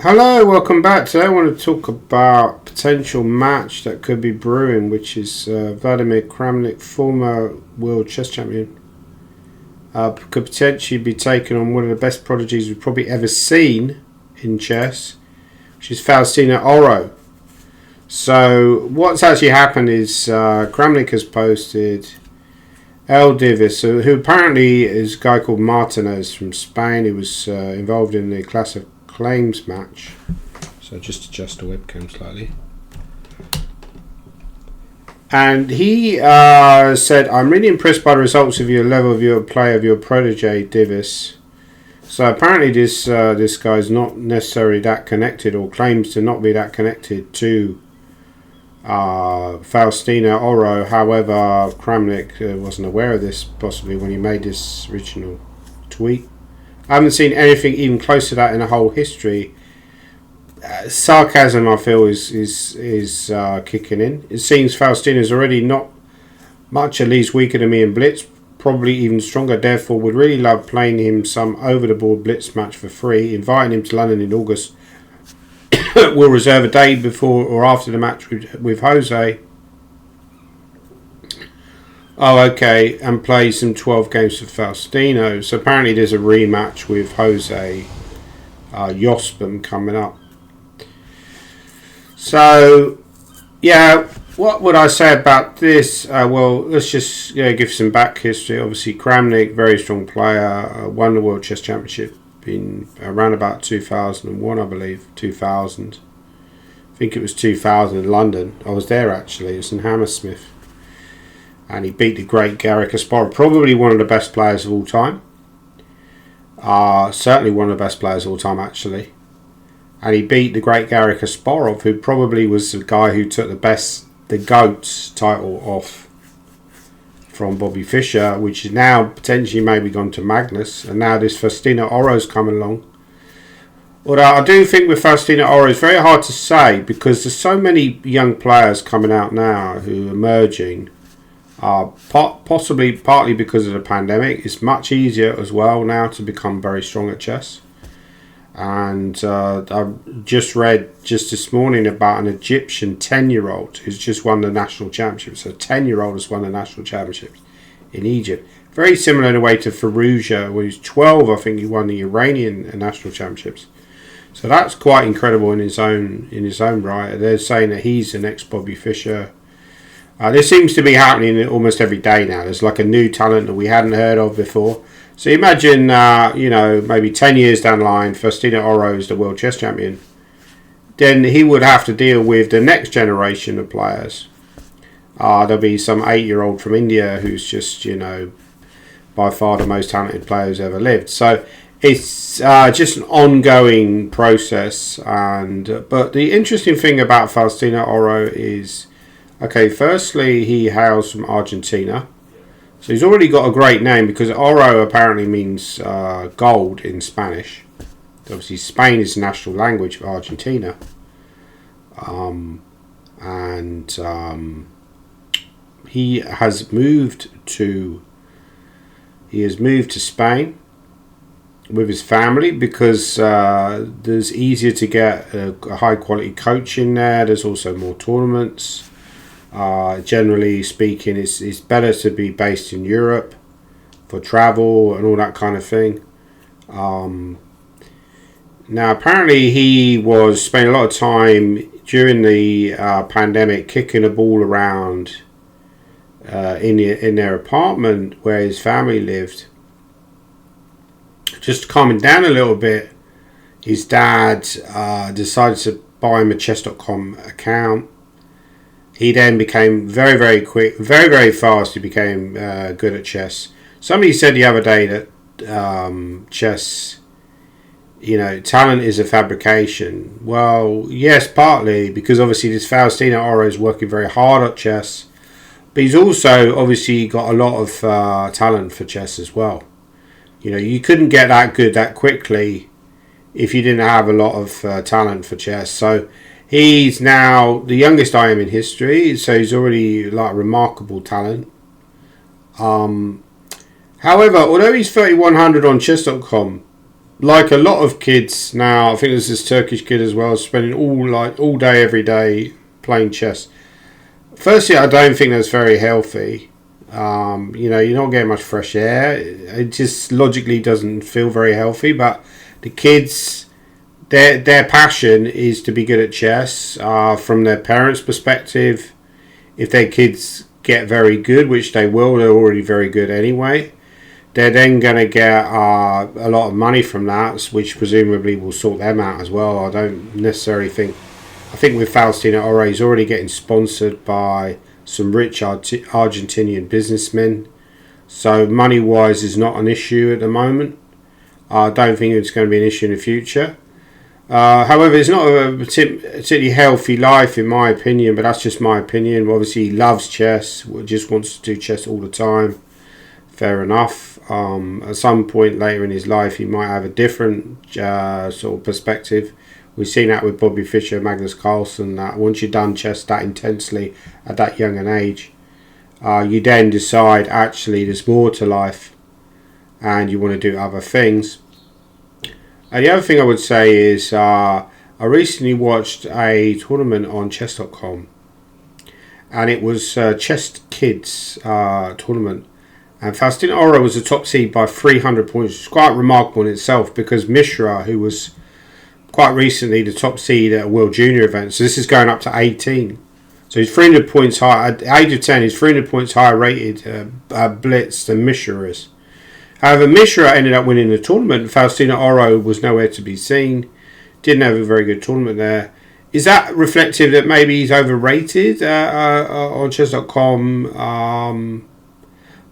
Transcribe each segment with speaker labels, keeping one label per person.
Speaker 1: Hello, welcome back. Today I want to talk about potential match that could be brewing, which is Vladimir Kramnik, former world chess champion, could potentially be taking on one of the best prodigies we've probably ever seen in chess, which is Faustino Oro. So what's actually happened is Kramnik has posted El Divis, who apparently is a guy called Martinez from Spain. He was involved in the Classic Claims match. So just adjust the webcam slightly. And he said, I'm really impressed by the results of your level of your play of your protege Divis. So apparently this guy's not necessarily that connected, or claims to not be that connected to Faustino Oro. However, Kramnik wasn't aware of this possibly when he made this original tweet. I haven't seen anything even close to that in the whole history. Sarcasm, I feel, is kicking in. It seems Faustino's already not much, at least weaker than me in Blitz, probably even stronger. Therefore, would really love playing him some over-the-board Blitz match for free. Inviting him to London in August. We'll reserve a day before or after the match with Jose. Oh, okay, and play some 12 games for Faustino. So apparently there's a rematch with Jose Yospam coming up. So, yeah, what would I say about this? Well, let's just give some back history. Obviously, Kramnik, very strong player, won the World Chess Championship in around about 2001, I believe, 2000. I think it was 2000 in London. I was there, actually. It was in Hammersmith. And he beat the great Garry Kasparov, probably one of the best players of all time. Certainly one of the best players of all time, actually. And he beat the great Garry Kasparov, who probably was the guy who took the GOATS title off from Bobby Fischer, which is now potentially maybe gone to Magnus. And now this Faustino Oro's coming along. Although I do think with Faustino Oro, it's very hard to say because there's so many young players coming out now who are emerging. Possibly partly because of the pandemic. It's much easier as well now to become very strong at chess. And I just read just this morning about an Egyptian 10-year-old who's just won the national championship. So a 10-year-old has won the national championships in Egypt. Very similar in a way to Fallujah, when he was 12, I think he won the Iranian national championships. So that's quite incredible in his own right. They're saying that he's the next Bobby Fischer. This seems to be happening almost every day now. There's like a new talent that we hadn't heard of before. So imagine, maybe 10 years down the line, Faustino Oro is the world chess champion. Then he would have to deal with the next generation of players. There'll be some 8-year-old from India who's just, by far the most talented player who's ever lived. So it's just an ongoing process. But the interesting thing about Faustino Oro is, okay, firstly, he hails from Argentina. So he's already got a great name because Oro apparently means gold in Spanish. Obviously, Spain is the national language of Argentina. He has moved to Spain with his family because there's easier to get a high quality coach in there. There's also more tournaments. Generally speaking, it's better to be based in Europe for travel and all that kind of thing. Now, apparently, he was spending a lot of time during the pandemic kicking a ball around in their apartment where his family lived, just calming down a little bit. His dad decided to buy him a chess.com account. He then became very, very quick, very, very fast. He became good at chess. Somebody said the other day that chess, talent is a fabrication. Well, yes, partly, because obviously this Faustino Oro is working very hard at chess. But he's also obviously got a lot of talent for chess as well. You couldn't get that good that quickly if you didn't have a lot of talent for chess. So he's now the youngest IM in history, so he's already like remarkable talent. However, although he's 3100 on chess.com, like a lot of kids now, I think there's this Turkish kid as well, spending all day, every day playing chess. Firstly, I don't think that's very healthy. You're not getting much fresh air. It just logically doesn't feel very healthy. But the kids, their passion is to be good at chess. From their parents' perspective, if their kids get very good, which they will, they're already very good anyway. They're then going to get a lot of money from that, which presumably will sort them out as well. I don't necessarily think... I think with Faustino Oro, he's already getting sponsored by some rich Argentinian businessmen. So money-wise is not an issue at the moment. I don't think it's going to be an issue in the future. However, it's not a particularly healthy life in my opinion, but that's just my opinion. Obviously, he loves chess, just wants to do chess all the time. Fair enough. At some point later in his life, he might have a different sort of perspective. We've seen that with Bobby Fischer, Magnus Carlsen, that once you've done chess that intensely at that young an age, you then decide actually there's more to life and you want to do other things. And the other thing I would say is I recently watched a tournament on chess.com, and it was Chess Kids tournament. And Faustino Oro was the top seed by 300 points. It's quite remarkable in itself because Mishra, who was quite recently the top seed at a World Junior event, so this is going up to 18. So he's 300 points higher. At the age of 10, he's 300 points higher rated blitz than Mishra is. However, Mishra ended up winning the tournament. Faustino Oro was nowhere to be seen. Didn't have a very good tournament there. Is that reflective that maybe he's overrated on chess.com?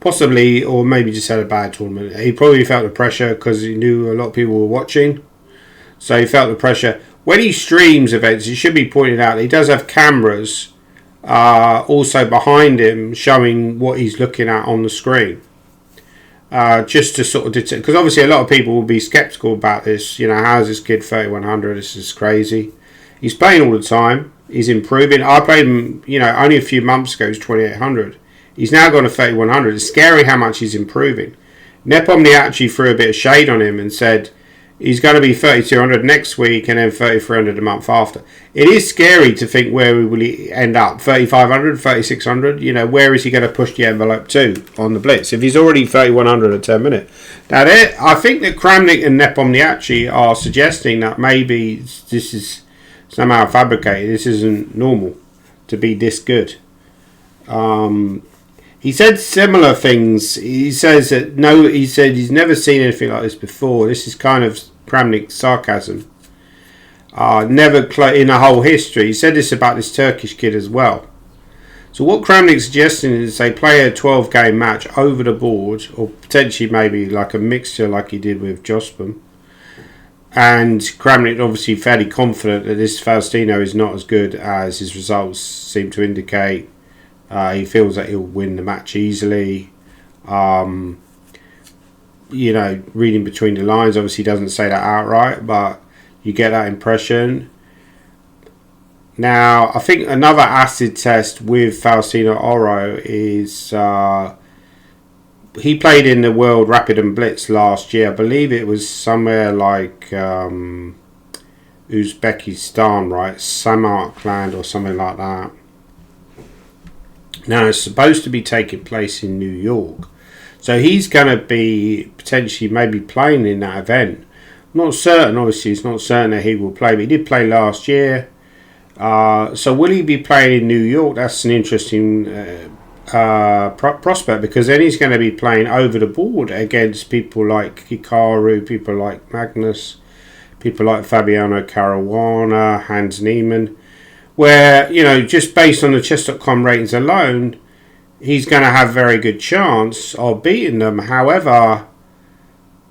Speaker 1: Possibly, or maybe just had a bad tournament. He probably felt the pressure because he knew a lot of people were watching. So he felt the pressure. When he streams events, it should be pointed out that he does have cameras also behind him showing what he's looking at on the screen. Just to sort of detect, because obviously a lot of people will be skeptical about this. How's this kid 3100? This is crazy. He's playing all the time. He's improving. I played him, only a few months ago. He's 2800. He's now gone to 3100. It's scary how much he's improving. Nepomniachtchi actually threw a bit of shade on him and said he's going to be 3200 next week and then 3300 the month after. It is scary to think where will he end up. 3500, 3600. Where is he going to push the envelope to on the blitz if he's already 3100 at 10 minutes? Now, I think that Kramnik and Nepomniachtchi are suggesting that maybe this is somehow fabricated. This isn't normal to be this good. He said similar things. He says that he said he's never seen anything like this before. This is kind of Kramnik's sarcasm. Never in a whole history. He said this about this Turkish kid as well. So what Kramnik's suggesting is they play a 12-game match over the board, or potentially maybe like a mixture like he did with Jospin. And Kramnik obviously fairly confident that this Faustino is not as good as his results seem to indicate. He feels that he'll win the match easily. Reading between the lines, obviously he doesn't say that outright, but you get that impression. Now, I think another acid test with Faustino Oro is he played in the World Rapid and Blitz last year. I believe it was somewhere like Uzbekistan, right? Samarkand or something like that. Now, it's supposed to be taking place in New York. So he's going to be potentially maybe playing in that event. I'm not certain, obviously, it's not certain that he will play, but he did play last year. So will he be playing in New York? That's an interesting prospect, because then he's going to be playing over the board against people like Hikaru, people like Magnus, people like Fabiano Caruana, Hans Niemann, where, just based on the chess.com ratings alone, he's going to have very good chance of beating them. However,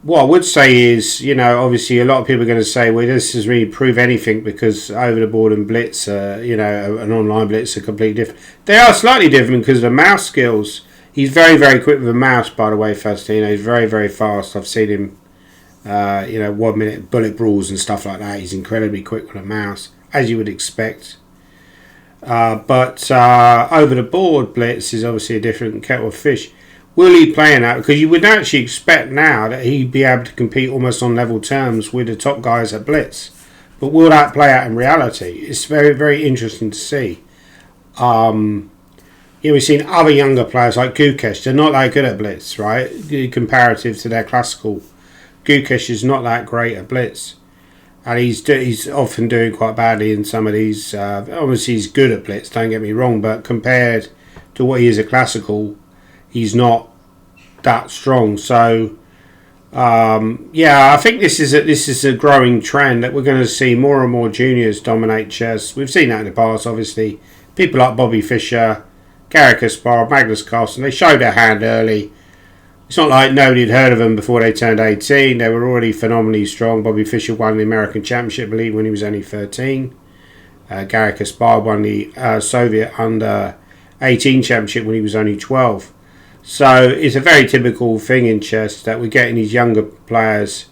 Speaker 1: what I would say is, obviously a lot of people are going to say, well, this doesn't really prove anything because over the board and blitz, an online blitz are completely different. They are slightly different because of the mouse skills. He's very, very quick with a mouse, by the way, Faustino. He's very, very fast. I've seen him, 1 minute bullet brawls and stuff like that. He's incredibly quick with a mouse, as you would expect. But over the board blitz is obviously a different kettle of fish. Will he play in that? Because you would actually expect now that he'd be able to compete almost on level terms with the top guys at Blitz. But will that play out in reality? It's very, very interesting to see. We've seen other younger players like Gukesh. They're not that good at Blitz, right? Comparative to their classical. Gukesh is not that great at Blitz. And he's often doing quite badly in some of these. Obviously, he's good at Blitz, don't get me wrong. But compared to what he is at classical, he's not that strong. So, I think this is a growing trend that we're going to see more and more juniors dominate chess. We've seen that in the past, obviously. People like Bobby Fischer, Garry Kasparov, Magnus Carlsen, they showed their hand early. It's not like nobody had heard of them before they turned 18. They were already phenomenally strong. Bobby Fischer won the American Championship, I believe, when he was only 13. Garry Kasparov won the Soviet under 18 Championship when he was only 12. So it's a very typical thing in chess that we're getting these younger players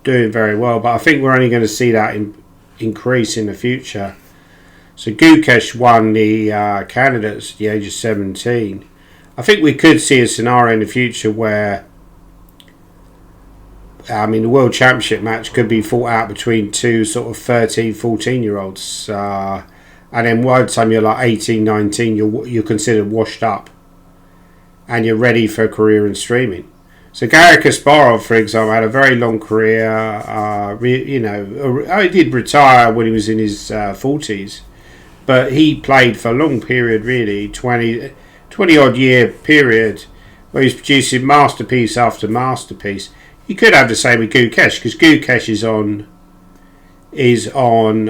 Speaker 1: doing very well. But I think we're only going to see that increase in the future. So Gukesh won the candidates at the age of 17. I think we could see a scenario in the future where, the World Championship match could be fought out between two sort of 13, 14-year-olds. And then by the time you're like 18, 19, you're considered washed up. And you're ready for a career in streaming. So Garry Kasparov, for example, had a very long career. He did retire when he was in his 40s. But he played for a long period, really, 20-odd year period, where he's producing masterpiece after masterpiece. You could have the same with Gukesh, because Gukesh is on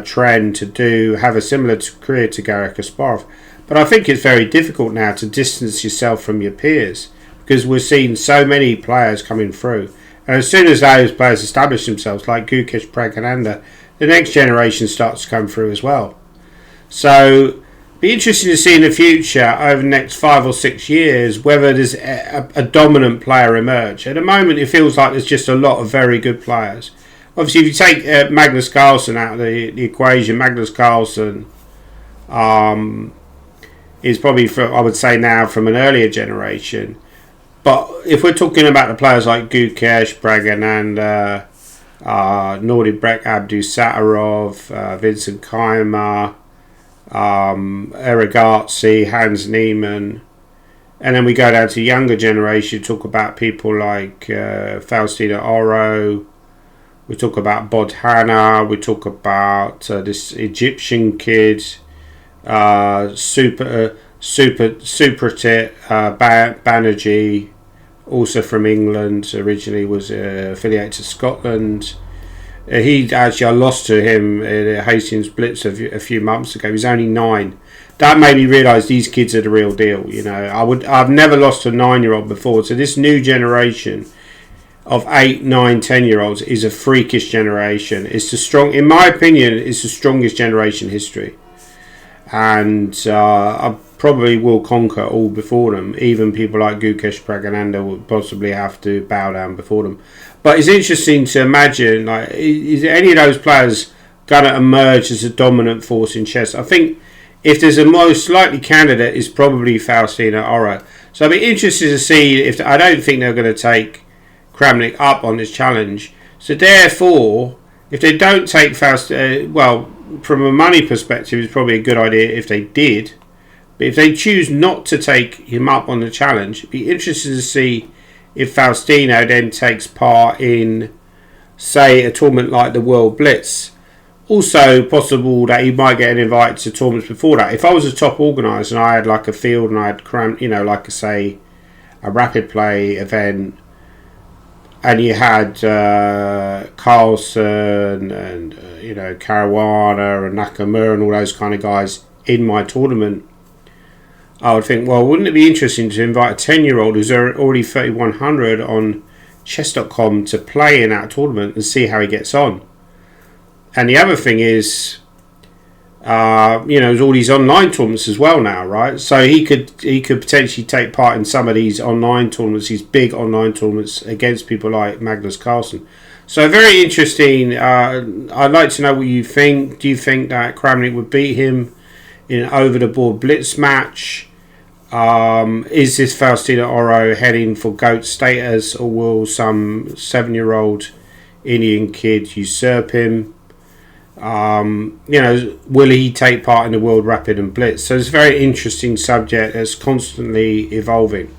Speaker 1: trend to have a similar career to Garry Kasparov. But I think it's very difficult now to distance yourself from your peers, because we're seeing so many players coming through. And as soon as those players establish themselves, like Gukesh, Praggnanandhaa, the next generation starts to come through as well. So, be interesting to see in the future, over the next 5 or 6 years, whether there's a dominant player emerge. At the moment, it feels like there's just a lot of very good players. Obviously, if you take Magnus Carlsen out of the equation, Magnus Carlsen is probably, I would say now, from an earlier generation. But if we're talking about the players like Gukesh, Praggnanandhaa, Nordic Abdusattorov, Vincent Keimer, Erigazzi, Hans Niemann, and then we go down to younger generation, talk about people like Faustino Oro, we talk about Bodhana, we talk about this Egyptian kid, Supratit Banerjee, also from England, originally was affiliated to Scotland. I lost to him at Hastings Blitz a few months ago. He was only 9. That made me realise these kids are the real deal. I've never lost to a 9-year-old before. So this new generation of 8, 9, 10-year-olds is a freakish generation. In my opinion, it's the strongest generation in history. And I probably will conquer all before them. Even people like Gukesh, Praggnanandhaa will possibly have to bow down before them. But it's interesting to imagine, is any of those players going to emerge as a dominant force in chess? I think if there's a most likely candidate, is probably Faustino Oro. So I'd be interested to see I don't think they're going to take Kramnik up on this challenge. So therefore, if they don't take from a money perspective, it's probably a good idea if they did. But if they choose not to take him up on the challenge, it'd be interesting to see if Faustino then takes part in, say, a tournament like the World Blitz. Also possible that he might get an invite to tournaments before that. If I was a top organiser and I had like a field and I had say a rapid play event, and you had Carlsen and Caruana and Nakamura and all those kind of guys in my tournament, I would think, well, wouldn't it be interesting to invite a 10-year-old who's already 3,100 on chess.com to play in that tournament and see how he gets on? And the other thing is, there's all these online tournaments as well now, right? So he could potentially take part in some of these online tournaments, these big online tournaments against people like Magnus Carlsen. So very interesting. I'd like to know what you think. Do you think that Kramnik would beat him in an over-the-board blitz match? Is this Faustino Oro heading for GOAT status, or will some 7-year-old Indian kid usurp him? Will he take part in the World Rapid and Blitz? So it's a very interesting subject that's constantly evolving.